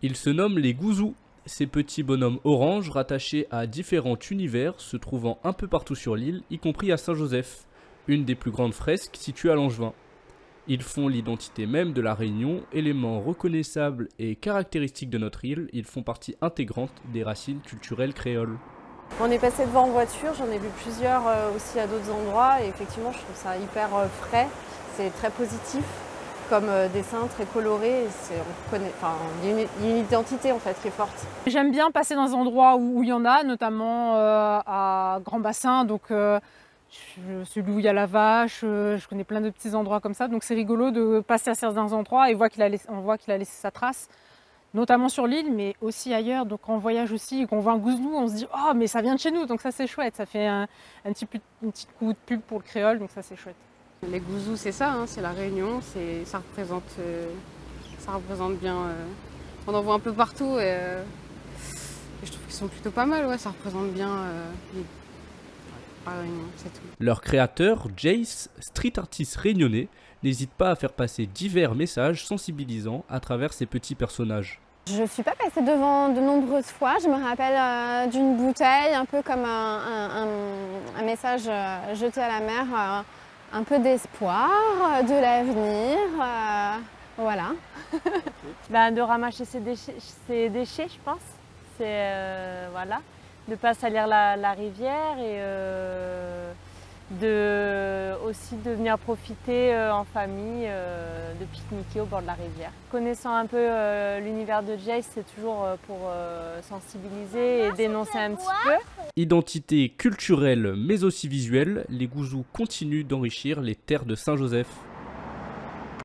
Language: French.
Ils se nomment les gouzous. Ces petits bonhommes orange rattachés à différents univers se trouvant un peu partout sur l'île, y compris à Saint-Joseph, une des plus grandes fresques situées à Langevin. Ils font l'identité même de la Réunion, éléments reconnaissables et caractéristiques de notre île, ils font partie intégrante des racines culturelles créoles. On est passé devant en voiture, j'en ai vu plusieurs aussi à d'autres endroits et effectivement je trouve ça hyper frais, c'est très positif comme dessin, très coloré, il y a une identité en fait qui est forte. J'aime bien passer dans des endroits où il y en a, notamment à Grand Bassin, donc celui où il y a la vache, je connais plein de petits endroits comme ça, donc c'est rigolo de passer à certains endroits et on voit qu'il a laissé sa trace. Notamment sur l'île, mais aussi ailleurs. Donc quand on voyage aussi et qu'on voit un gouzou, on se dit « Oh, mais ça vient de chez nous !» Donc ça, c'est chouette. Ça fait un petit coup de pub pour le créole, donc ça, c'est chouette. Les gouzous, c'est ça, hein, c'est la Réunion. Ça représente bien... on en voit un peu partout et je trouve qu'ils sont plutôt pas mal. Ouais, ça représente bien la Réunion, c'est tout. Leur créateur, Jace, street artiste réunionnais, n'hésite pas à faire passer divers messages sensibilisants à travers ces petits personnages. Je ne suis pas passée devant de nombreuses fois. Je me rappelle d'une bouteille, un peu comme un message jeté à la mer, un peu d'espoir, de l'avenir, voilà. De ramasser ses déchets, je pense. Voilà. De ne pas salir la rivière et aussi de venir profiter en famille, de pique-niquer au bord de la rivière. Connaissant un peu l'univers de Jace, c'est toujours pour sensibiliser et dénoncer un petit peu. Identité culturelle mais aussi visuelle, les gouzous continuent d'enrichir les terres de Saint-Joseph.